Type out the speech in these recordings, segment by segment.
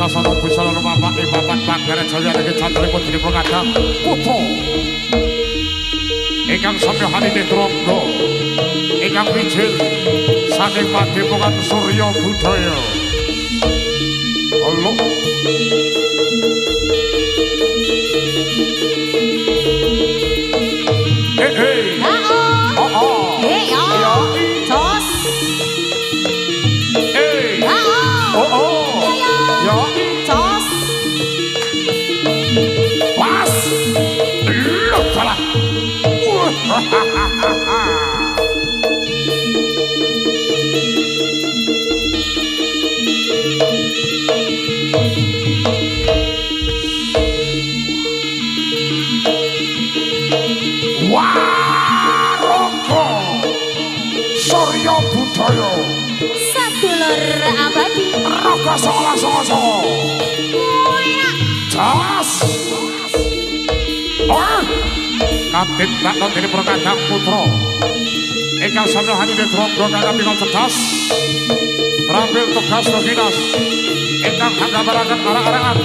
sasana busana bapak bapak panggara jaya niki cantri putri Purgadang putra ingkang samya hanine Trangga ingkang wijil saking Padepokan Surya Budaya. Allah Waraka Surya Budaya sadulur abadi raga songo-songo jas Kapten Bakno dari Purgadang putra ingkang samya hanine Trangga kagem tinggal cerdas terampil tugas tugas ingkang nggambaraken arek-arekan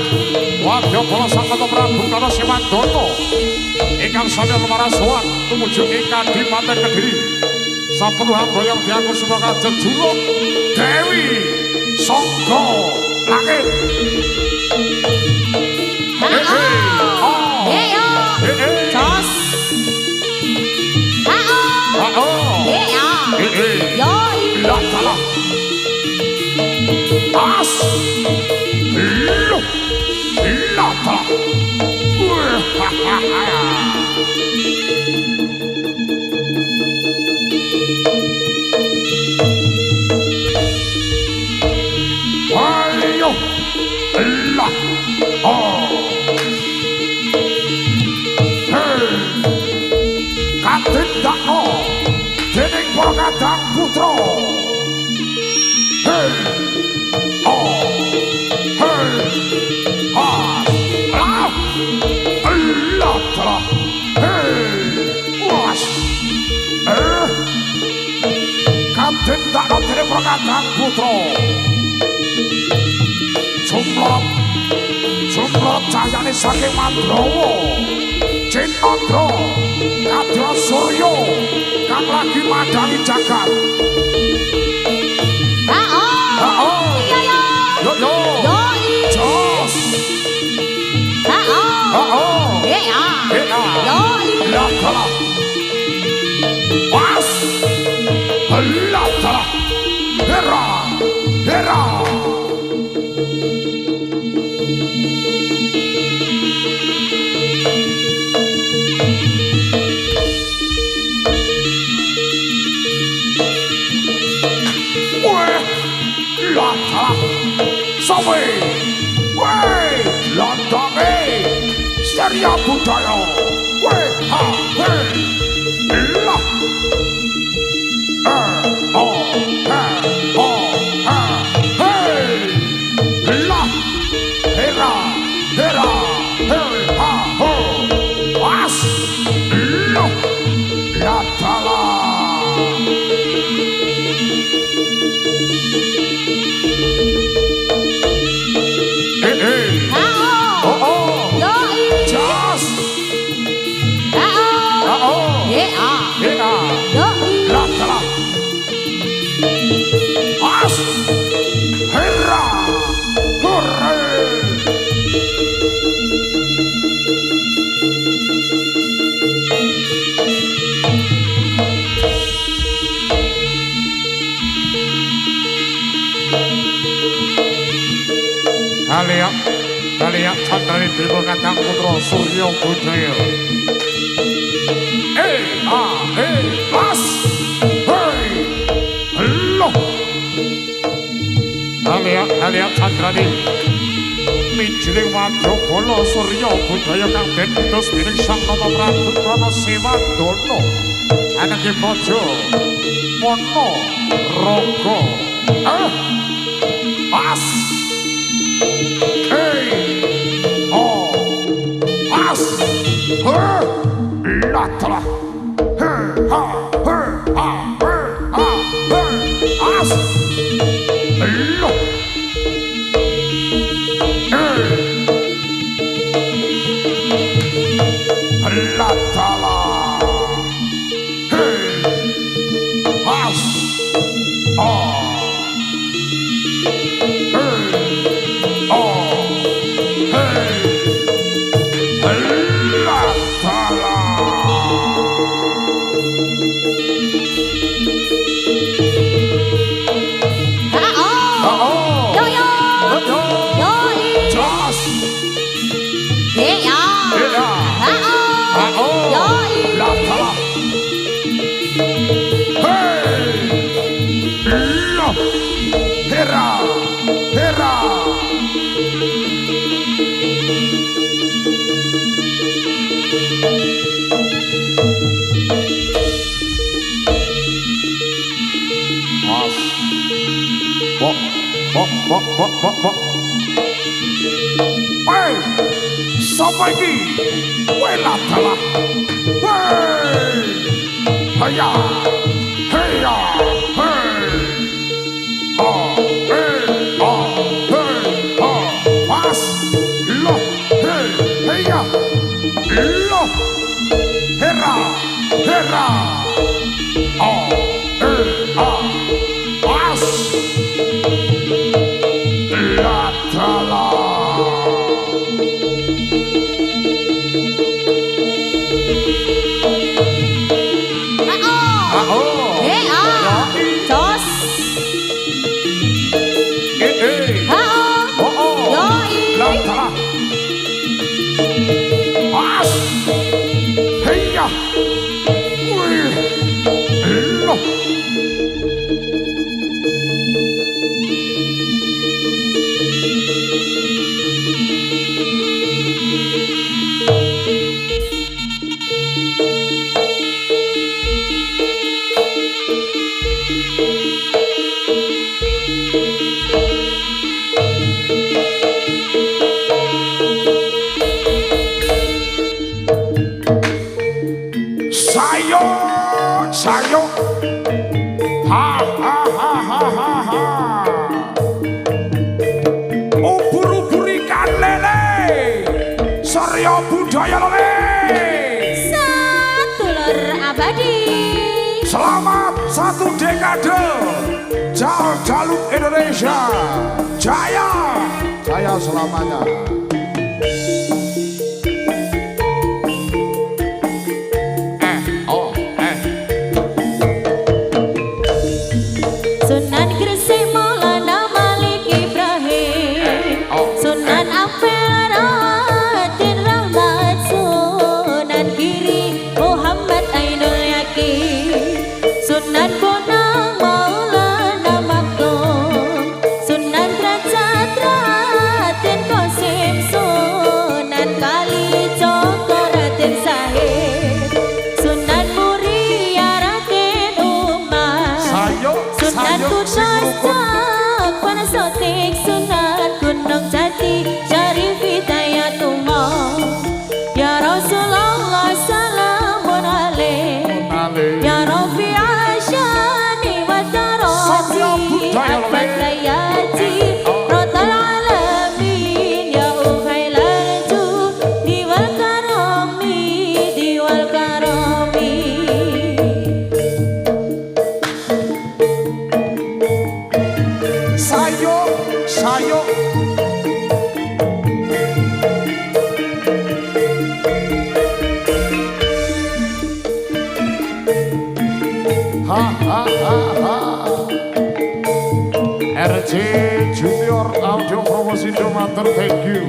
wadya bala Sakata Prabu Kana Semandana ingkang samya lumarasowan tumuju ing Kadipaten Kediri saperlu hamba yang dianggo sebagai jejuluk Dewi Sangga Langit. Jos As Lu Lata Ayo La Kapten Bakno dening Purgadang putra. Kapten Bakno dening Purgadang putra. Jumlah cahayane saking Mandrawa Cinandra Kadya Surya kang lagi madangi jagat. Jos Pas Latala Hera Sawe, wey, Landange, Surya Budaya, wey, ha, wey, lah, hey, lah, hera, hey, ha, ho, as, loh, latala. Kalian Chandra di Purgadang putra Surya Budaya. Mas, hello. Kalian Chandra di mijiling wadya bala Surya Budaya kang den utus dening Sakata Prabu Kana Semandana anake bojo Mana Raga. Mas Latala Bok. Hei, sapa iki? Kowe ladalah. Hei. Haya. Heya. Hei. Oh, hei. Oh, hei. Oh, pas. Loh, hei. Heya. Loh. Hera. Hera. Oh, pas. Ladalah. Jos. Ladalah. Pas. Heya. Wih. Loh. Sayo, ha. Ubur-ubur ikan lele, Surya budaya lele. Sadulur abadi. Selamat satu dekade, Jaluk Indonesia, jaya selamanya. Sunan Gresik Maulana Malik Ibrahim, Sunan Ampel Raden Rahmat, Sunan Giri Muhammad Ainul Yakin, Sunan Bonang Maulana Maktum, Sunan Derajat Raden Qasim, Sunan Kalijogo Raden Zahid, Sunan Muria Raden Umar, Sunan Kudus Panasotik, Sunan Gunung Jati Syarif Hidayatullah. Ya Rasulullah salamun alaik, Ya Rafi Asyani wa Darati Al-Fatayati Rotal Alamin, Ya Ukhailal Judi wal Karami, Diwal Karami. Sayo. Ha. RJ Junior Audio Promosi Domater, thank you.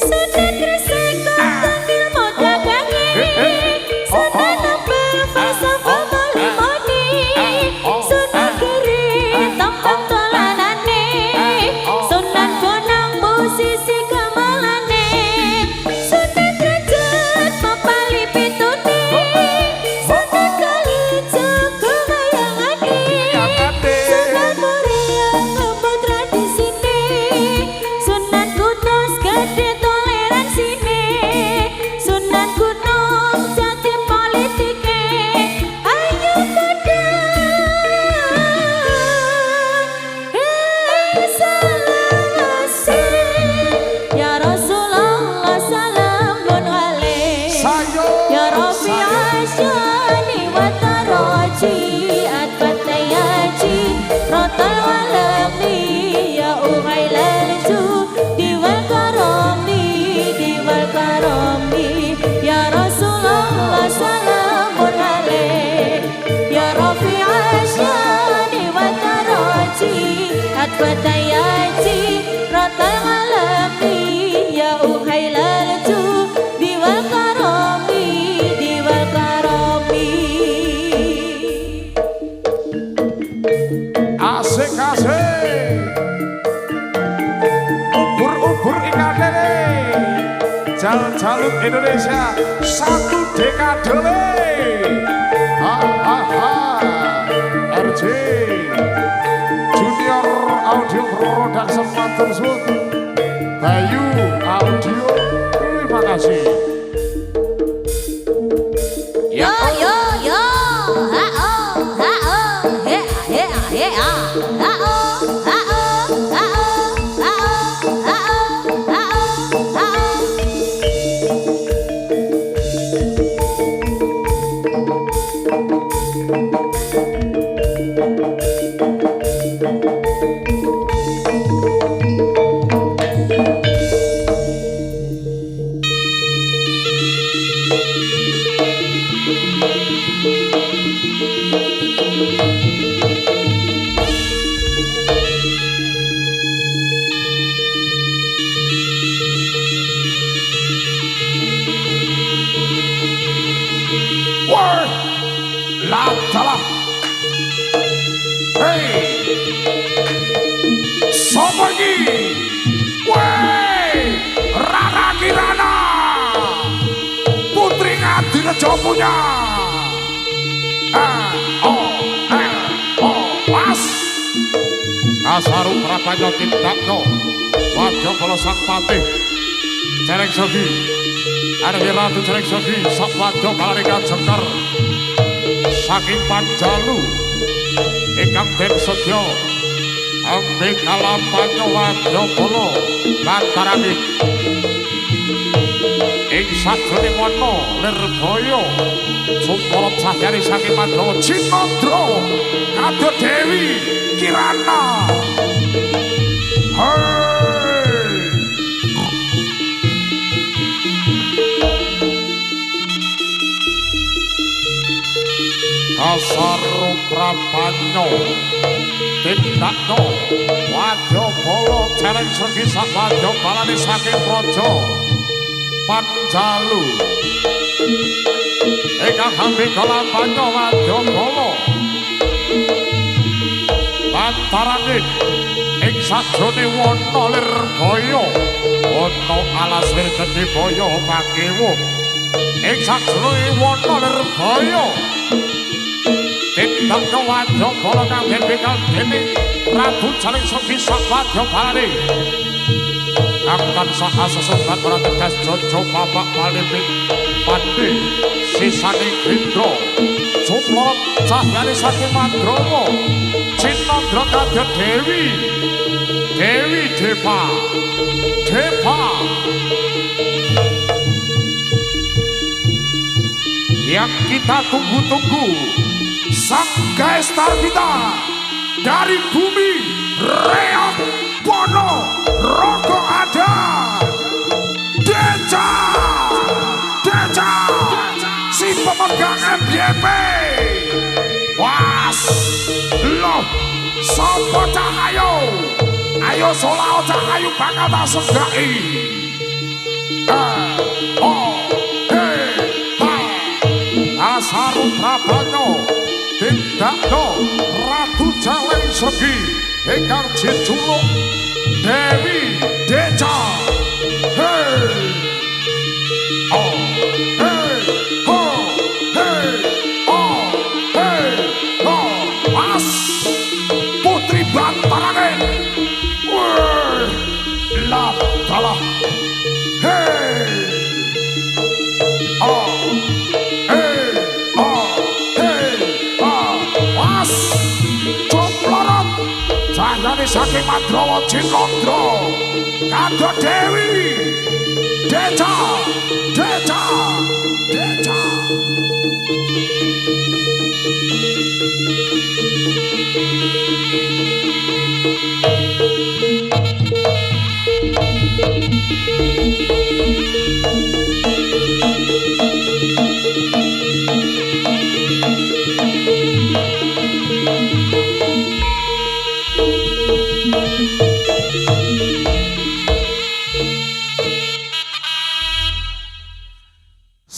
Sunan Gresik Kota Ilmu Dagang ini, Sunan Ampel Falsafah Malimoni, Sunan Giri Tompang Tolanane, Sunan Bonang Musisi Gamalane, Sunan Derajat Mapali Pitune, Sunan Kalijogo Mayangane, Sunan Muria Ngembut tradisine, Sunan Kudus Gede toleransinya, Sunan Gunung Jati politike. Ayo salam, Ya Rasulullah salamun alaik, Ya Rafi Asyani wa Taraji Al-Fatayaji Rotal Walami, Ya Ukhailal Judi wal Karami, Diwal Karami. Ya Rasulullah salamun alaik, Ya Rafi Asyani wa Taraji Al-Fatayaji Rotal Walami, Ya Ukhailal Judi wal Karami, Diwal Karami. Asik. Ubur-ubur ikan lele, Jaluk Indonesia, satu dekade. Ha. RJ matur suwun. Bayu Audio, terima kasih. Yo yo yo, ha oh, he he he ah, ha oh, ha oh, ha oh, ha oh, ha oh, ha oh, ha oh. Wah, salah. Hei, sopo iki? Weh, Rara Kirana, Putri Ngadirejo punya. Pas. Kasaru Prapanyo Tindakno, Wadya Kala Sang Patih, Cereng Sogi. Ada Ratu Cereng Sogi, Sabwadya Balarikan Sekar, saking Panjalu, ingkang den sedya, ambe Kalapanyo Wadya Kala Bantarani, ing sajroning wana Lirboyo, Sumpara Cahyani saking Mandrawa Cinandra, Kadya Dewi Kirana. Kasaru Prapanyo Tindakno Wadya Kala Cereng Sogi Sabwadya Balani saking Praja Panjalu ingkang ambe Kalapanyo Wadya Kala Bantarangin ing sajroning wana Lirboyo ana alas Wirgedibaya Pakewuh ing sajroning wana Lirboyo Tindakno Wadya Kala kang dibekal dening Ratu Cereng Sogi Sabwadya Balani kang tansah asesumbat ora tegas Jojo Bapak Palipit Pandi sisaning Indra Sumpara Cahyani saking Mandrawa Cinandra Kadya Dewi Depa yang kita tunggu-tunggu, sang gestar kita dari bumi Reok Pono Rogo ada Deca si pemegang MBP. Was loh sopo cah ayo solao cah ayo bakal tak segai. Kasaru Prapanyo Tindakno Ratu Cereng Sogi ingkang jejuluk Dewi Deca. Mas Putri Bantarangin lah dalah Mas Jomplorot Cahyani saking Mandrawa Cinandra Kadya Dewi Deca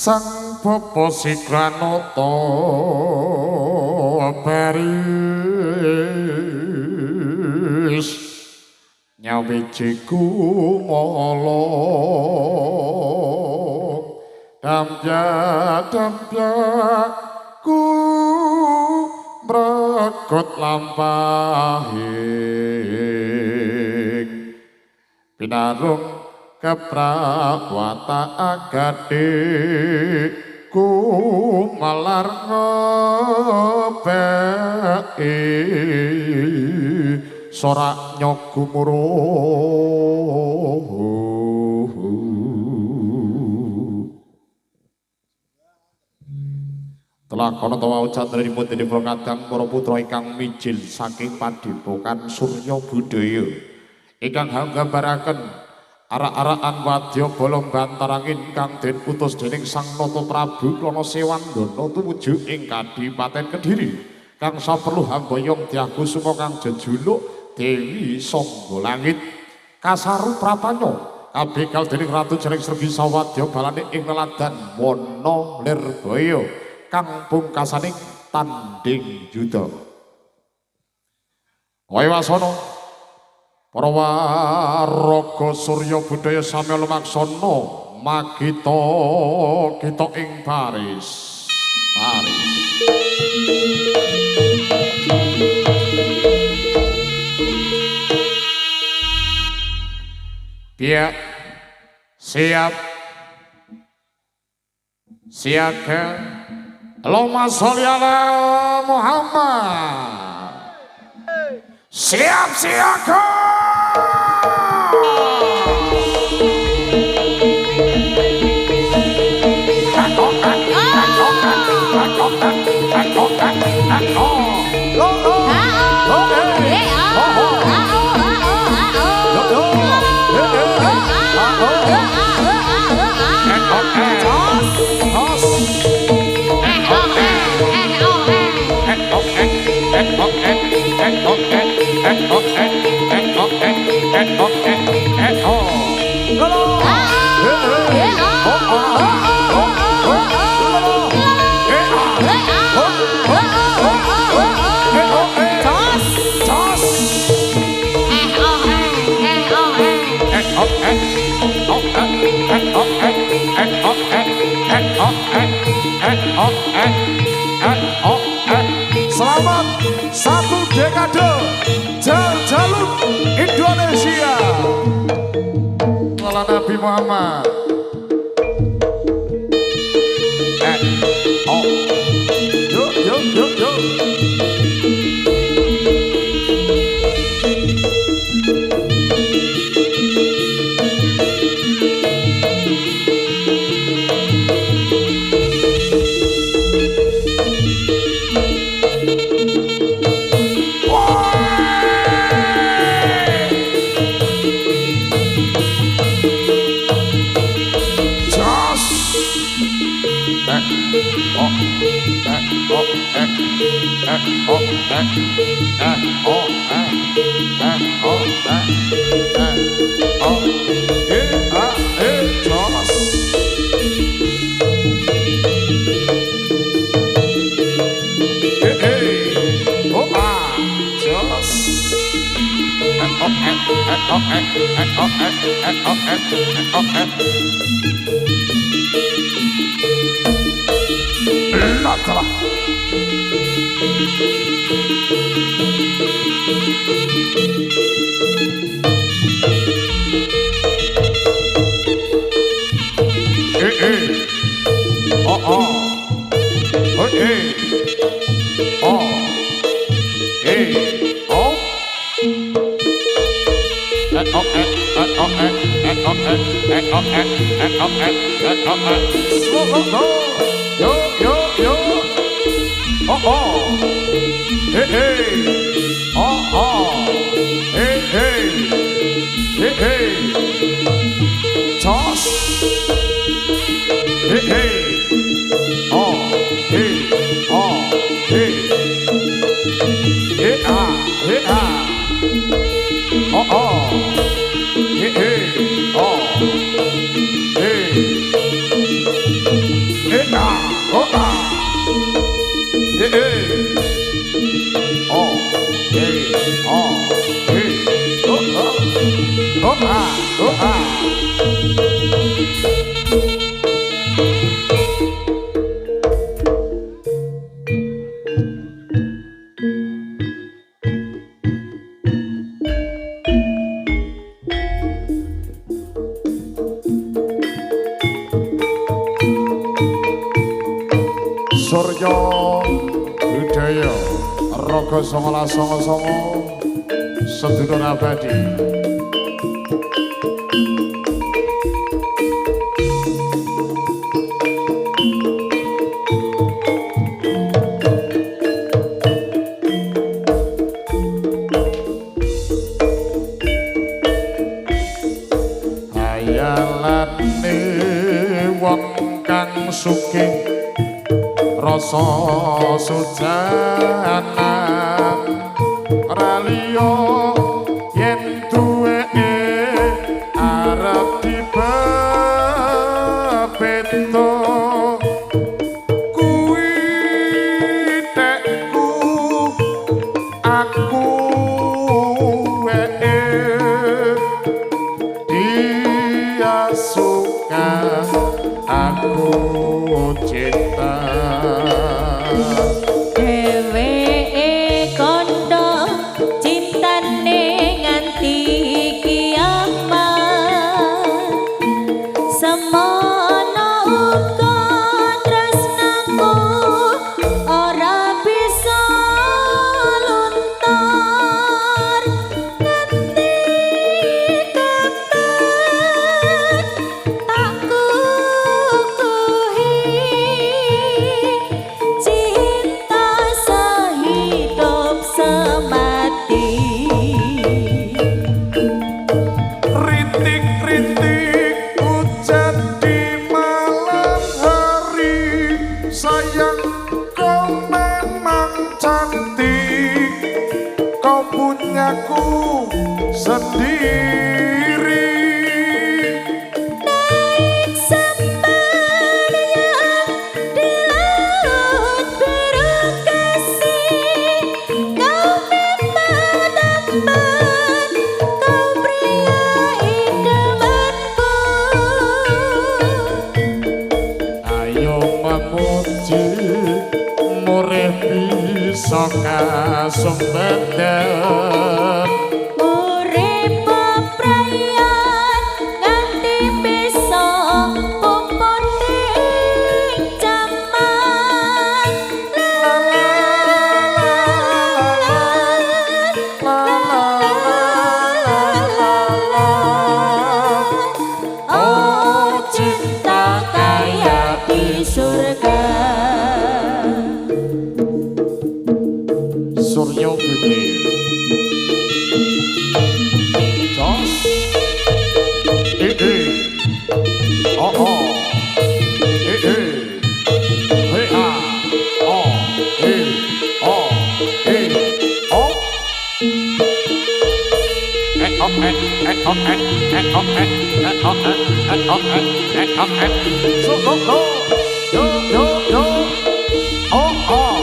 Sang Bapa Sikranata Paris nyawijiku mala damja-damjaku mrekut lampahing Pinarung keprawata agade kumalar ngobeki sorak nyogumuruh. Telah kono tawa candranipun dening Kadang para putra ingkang mijil saking padepokan Surya Budaya ingkang nggambaraken arak-arakan wadya bala bantarangin ingkang den utus dening Sang Nata Prabu Klana Sewandana tumuju ing Kadipaten Kediri kang saperlu hambayong Dyakusuma kang jejuluk Dewi Sangga Langit kasaru prapanya kabekal dening Ratu Jering Sregi Sawadya balane ing leladan Wana Lirbaya kang pungkasaning tanding yuda. Waiwasana para waraga Surya Budaya sami lumaksana magita kita ing baris. Dia siap siaga. Allahumma sholli ala Muhammad. Siap siaga. Selamat satu dekade jalur Indonesia. Salam Nabi Muhammad. Yuk. Surya Budaya Raga 1999 sedulur abadi. Hayalane wong kang sugih rasa sujanan raliya yen duweke arep dibepento kuwi tekku aku weke dia suka aku cinta. Sayang kau memang cantik, kau punyaku sendiri. Naik sambalnya di laut biru kasih, kau memang tampan, kau pria idamanku. Ayo memuji murih bisa kasumbangan. Urip bebrayan nganti bisa puputih jaman. Oh cinta kayak di surga. Surya Budaya Jos oh oh hey ah oh oh oh yo oh oh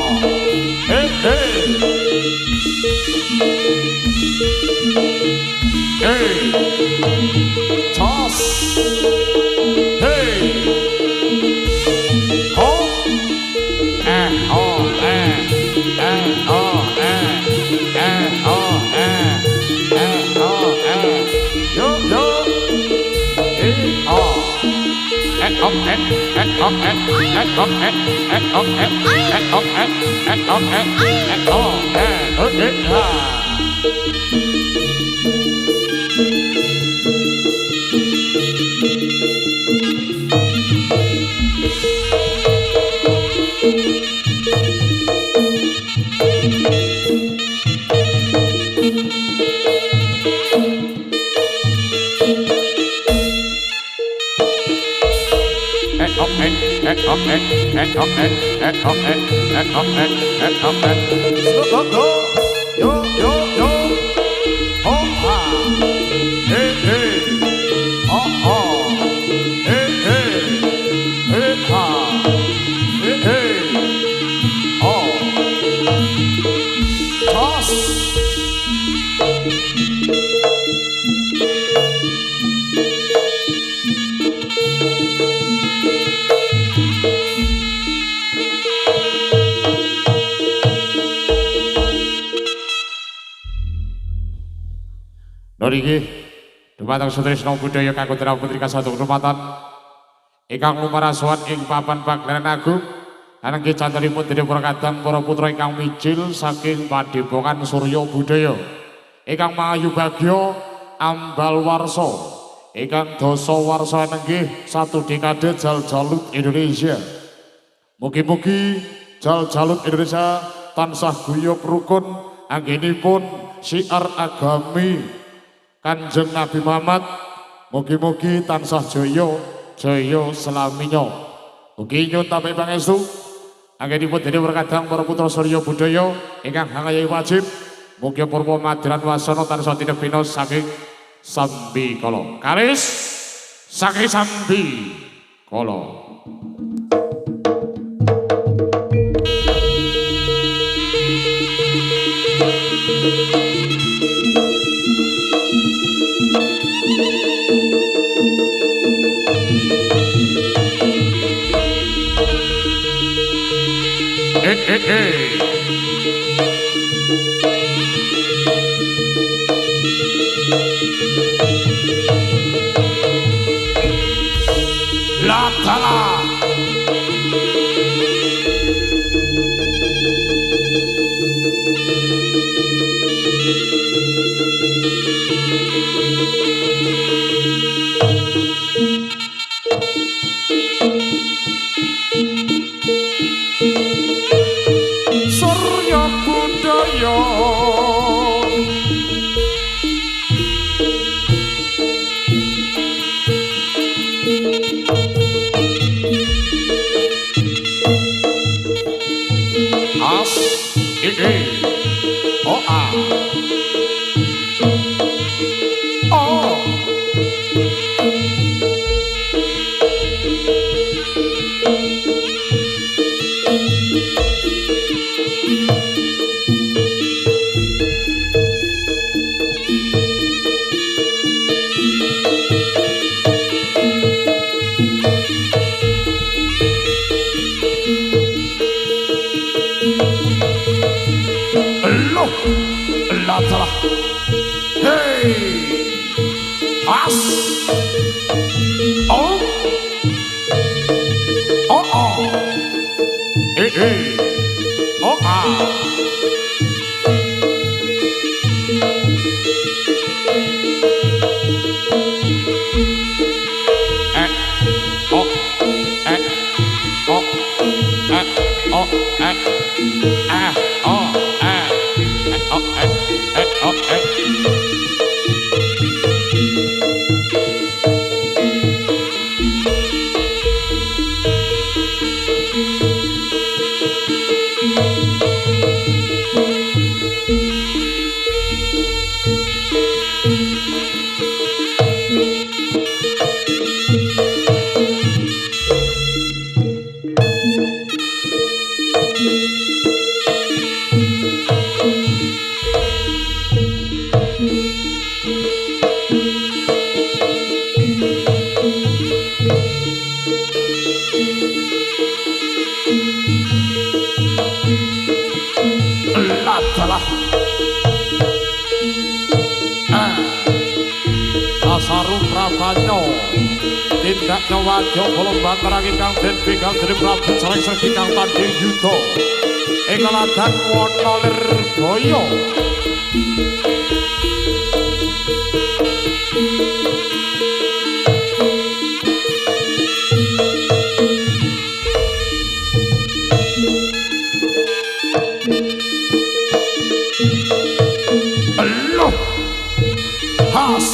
hey toss hey oh oh yo Niki dumateng Sutrisno Budaya kanggo Putra Putri kasatu kesempatan ingkang lumarasuan ing papan pagelaran agung Ananging cantenipun dening para kadang para putra ingkang micil saking Padepokan Surya Budaya. Ingkang mangayu bagya ambal warsa. Ingkang dasa warsa nenggih satu dekade jal-jalut Indonesia. Mugi-mugi jal-jalut Indonesia tansah guyub rukun anggenipun syiar agami Kanjeng Nabi Muhammad. Mugi-mugi tansah jaya jaya selaminya. Mugi nyuwun tampi pangestu anggenipun dening kadang para putra Surya Budaya ingkang hangayahi wajib. Mugi purwa madiran wasana tansah tinebina saking sambi kala. Karis saking sambi kala. La tala. Surya Budaya. As ini oh ah oh la tala. Hey, as oh oh oh oh ah oh oh Asaru Prabanyo tindak nyawadya kolombang karanging kang den begal dening Prabu Srengser kang tandir yuda ing laladan wana Lirboyo. Loh has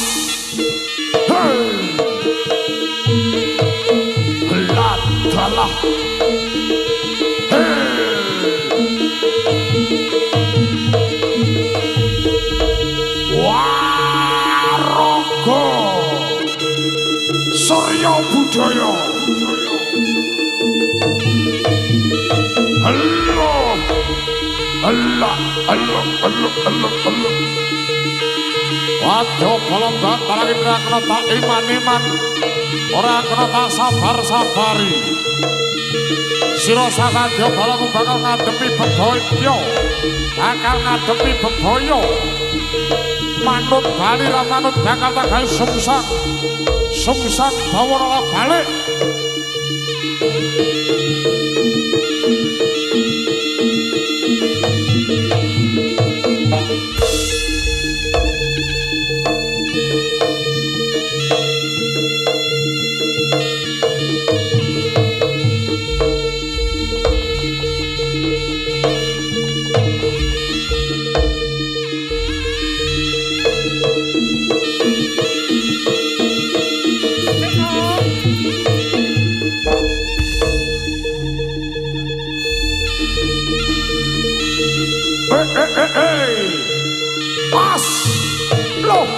Latalah Waraga Surya Budaya. Allah Allah Allah Allah Allah Allah. Wadya kolombang baranging ora kena tak iman-iman, ora kena tak sabar-sabari. Sira sakadya balamu bakal ngadepi bebaya, bakal ngadepi bebaya. Manut bali lan manut bakal tak gawe sungsang. Sungsang bawa ora balik. Mas loh.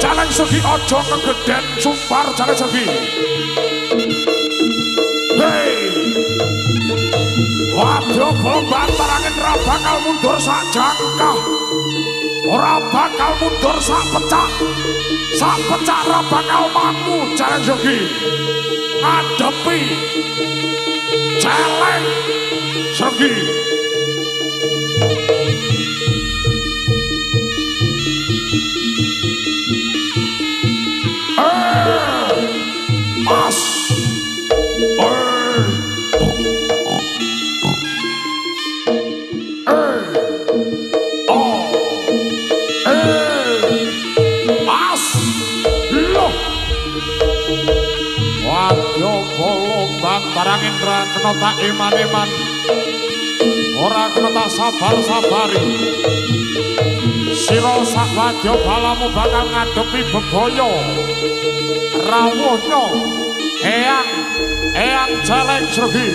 Jalan Sugi ojo kegeden sumpar Jalan Sugi. Hei, waduh golongan tarangin ora bakal mundur sak jangkah, ora bakal mundur sak pecah ora bakal mampu Jalan Sugi ngadepi Jalan Sugi. Mas Mas loh. Wadyo golongan barang indra kena tak iman-iman, ora kena tak sabar-sabari. Sira sak wadya balamu bakal ngadepi bebaya rawuhnya eyang Jalan Sugi.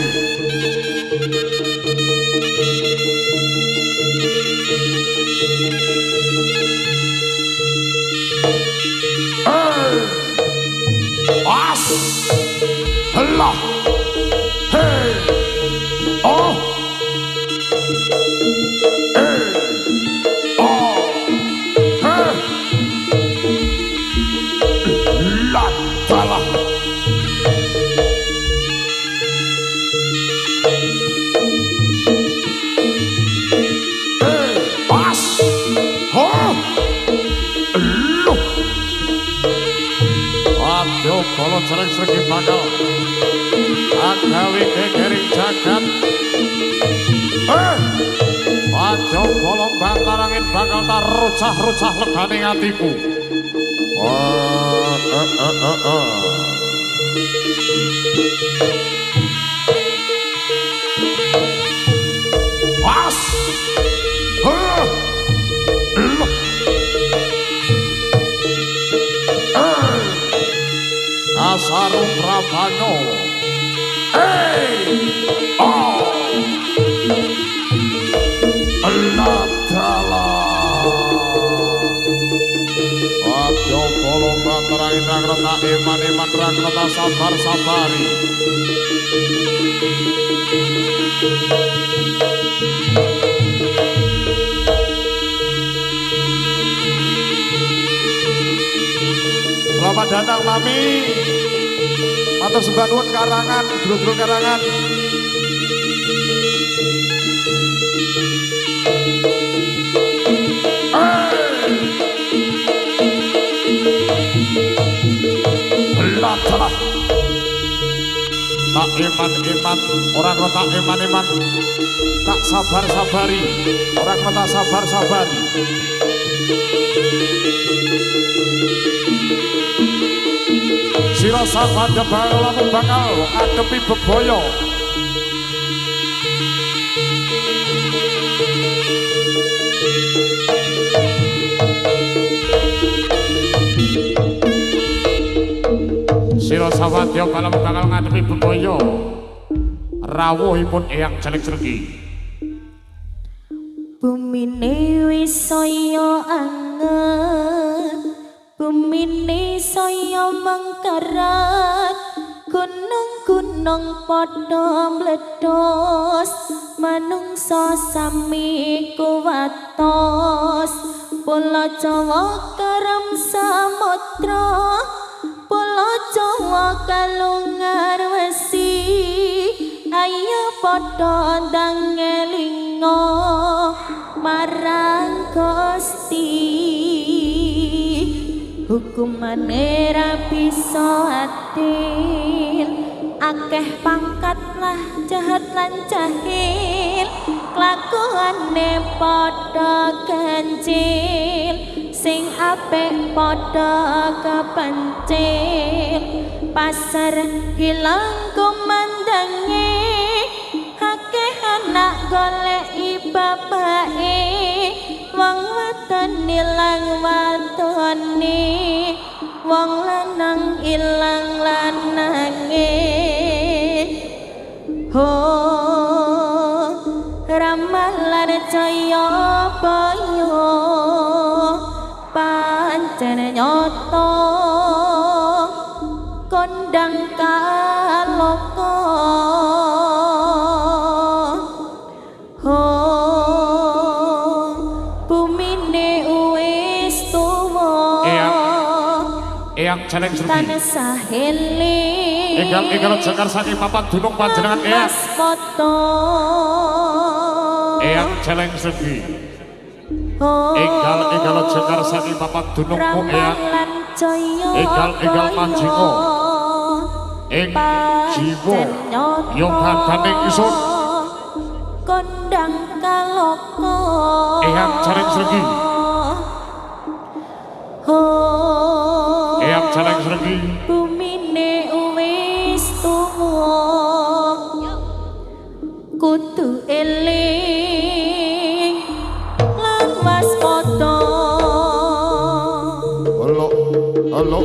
As Allah hey oh kalau Jalan Sugi bakal agawi kekering jagat. Wajo bolong bantarangin bakal tak rucah-rucah legane atiku. Mas Asarum Prabano. Allah Ta'ala. Wadyo bolong bantarangin rakrata iman-iman rakrata sabar-sabari. Selamat datang Mami. Matur sembah nuwun karangan, dulur-dulur karangan. Belah-belah. Tak iman-iman, orang kena tak iman-iman. Tak sabar-sabari, orang kena tak sabar-sabari. Sira sabada bakal ngadepi bebaya. Sira sabada bakal ngadepi bebaya rawuhipun Eyang Jalan Sugi. Bumine wis saya anget, bumine saya mengkarat, gunung-gunung padha mledos, manungsa sami kuwatos, pulo Jawa karam samudra, pulo Jawa kalungar wesi, ayo padha ndang elinga marang Gusti. Hukumane ra bisa adil, akeh pangkat lah jahat lan jahil, kelakuane padha ganjil, sing apik padha kepencil pasar hilang kumandange akeh anak goleki bapake wong wadon ilang wadone wong lanang ilang lanange ho ramalan jaya baya pancen nyoto kondang kaloko ho bumine wis tuwa eyang celeng sergi tansah eling enggal jekar saking papan dunung panjenengan eyang eyang celeng sergi enggal jekar saking papan dunungmu eyang enggal manjingo ing jiwa yoga daning isun kondang kaloko eyang celeng sergi eyang celeng sergi bumine wis tuwa kudu eling lan waspada halo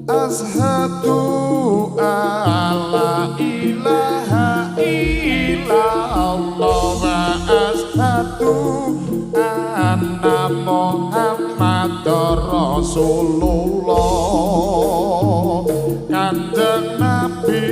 Ashadu alla ilaha illallah wa ashadu anna Muhammadar Rasulullah Kanjeng Nabi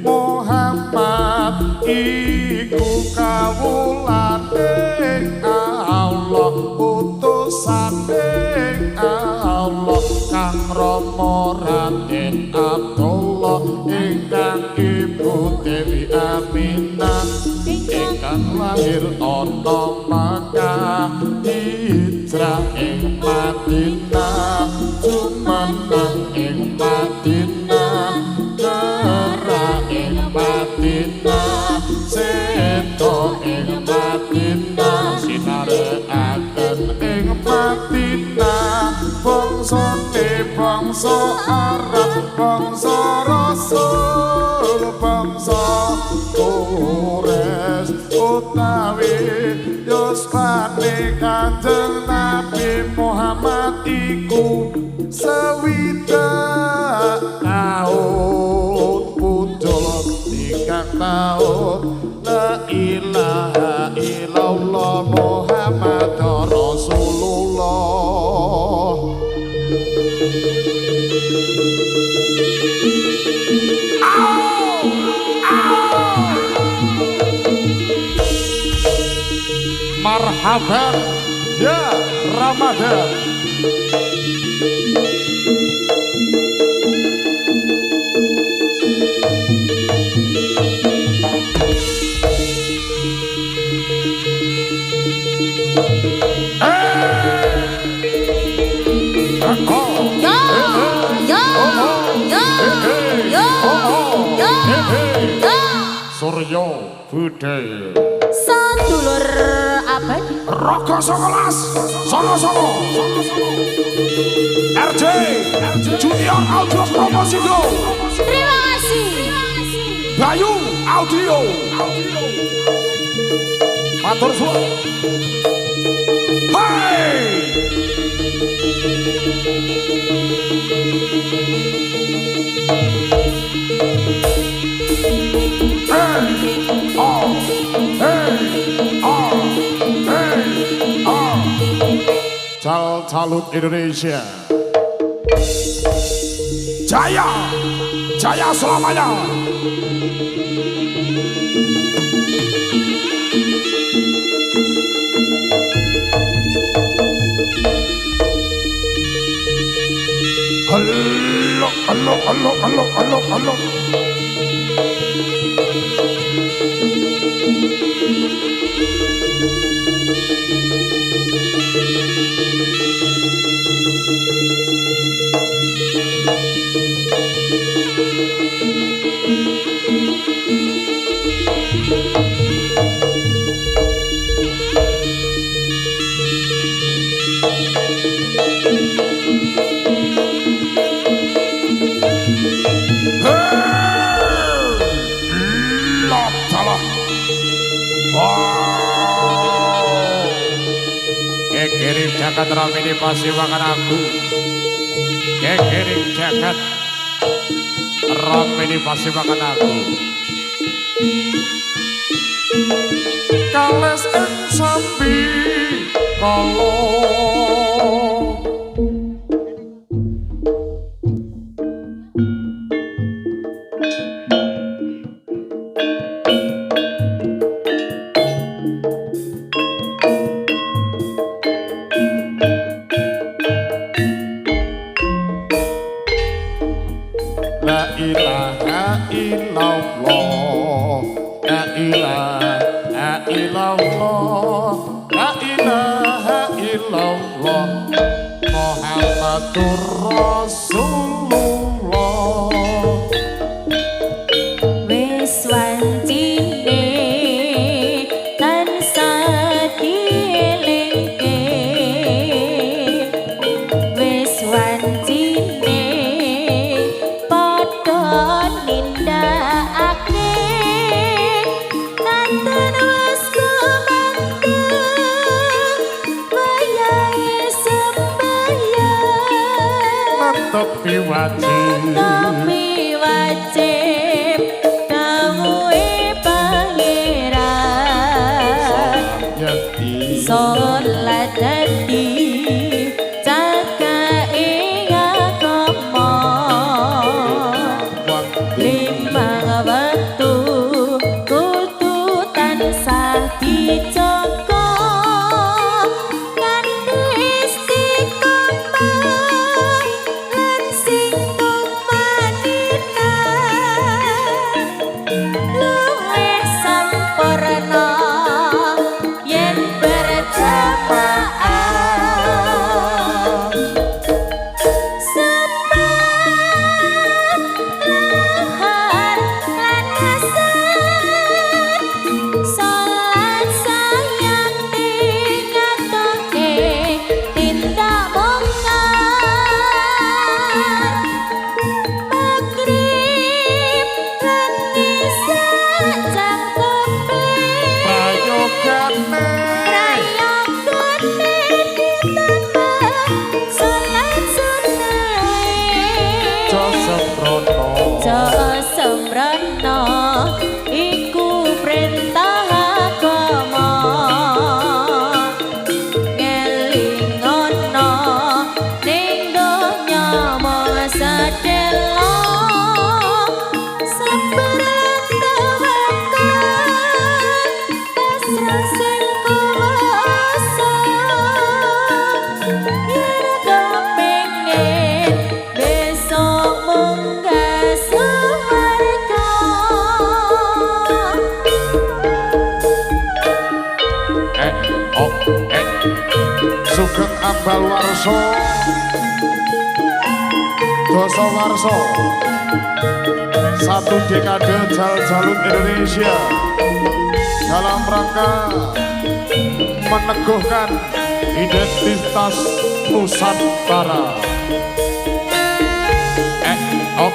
Muhammad iku kawulaning Allah utusaning Allah kang Rama Raden Abdullah ingkang Ibu Dewi Aminah ingkang lahir ana Makkah hijrah ing Madinah jumeneng ing Madinah gerah ing Madinah sedo ing Madinah sinarekaken ing Madinah bangsa Arab bangsa Rasul bangsa Quraisy utawi yuswane Kanjeng Nabi Muhammad iku swidak taun pucul 3 taun la ilaha illallah Muhammad Rasulullah marhaban ya Ramadan Suryo Budaya sedulur abad Rogo 11 Songo RJ Junior Audio Promosindo terima kasih Bayu Audio matur suwun Hai! Calut Indonesia. Jaya, jaya selamanya. Halo, halo, halo, halo, halo, halo. Kekiring jagat ramini pasti makan aku. Kekiring jagat ramini pasti makan aku. Kales ing sambi kala. La ilaha illallah, la ilaha illallah, la ilaha illallah, Muhammadur Rasulullah. Wis wancine tansah dielingke, wis wancine padha nindakake, kanten wis gumantung wayahe sembahyang. Tepi wajib, Tapi wajib dawuhe pangeran, yati salat dadi cakae agama, limang wektu kudu tansah dijaga kanthi istiqomah lan sing tumanina luwih sampurna yen berjamaah. Lahar lan hasan salat sayang tingatoke tindak mungkar, magrib lan isya cangkepe prayogane prayogane ditambah salat sunnah. Josembrono Sembrono iku perintah agama, ngelingono ning donya mung sedelo seberang pasrah sing kuwasa. Yen kepengin besok munggah swarga. Sugeng Ambal Warso Doso Warso, satu dekade Jalut Indonesia dalam rangka meneguhkan identitas Nusantara. Oh.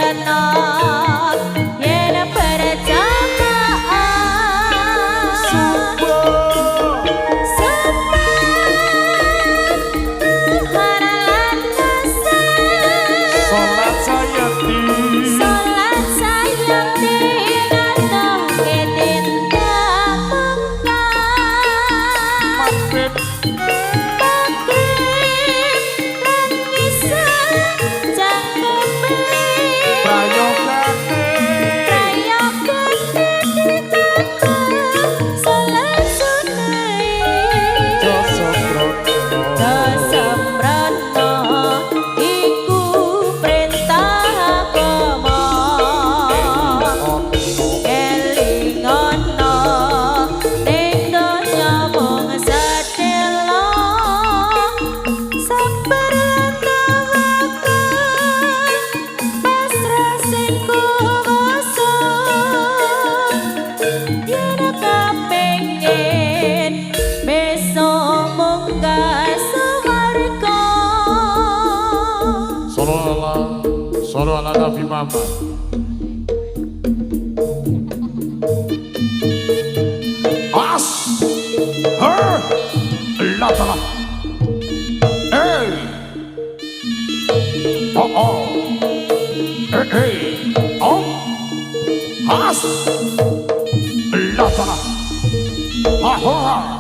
sempurna yen percobaan Subuh Tuhan lan kasih Salat sayati salat sayang dinatoh ketinta mengkang Magrib Prayogane Solo ala Nabi Muhammad. As, her, latala, hey, oh, hey, oh, as, latala, ha ha.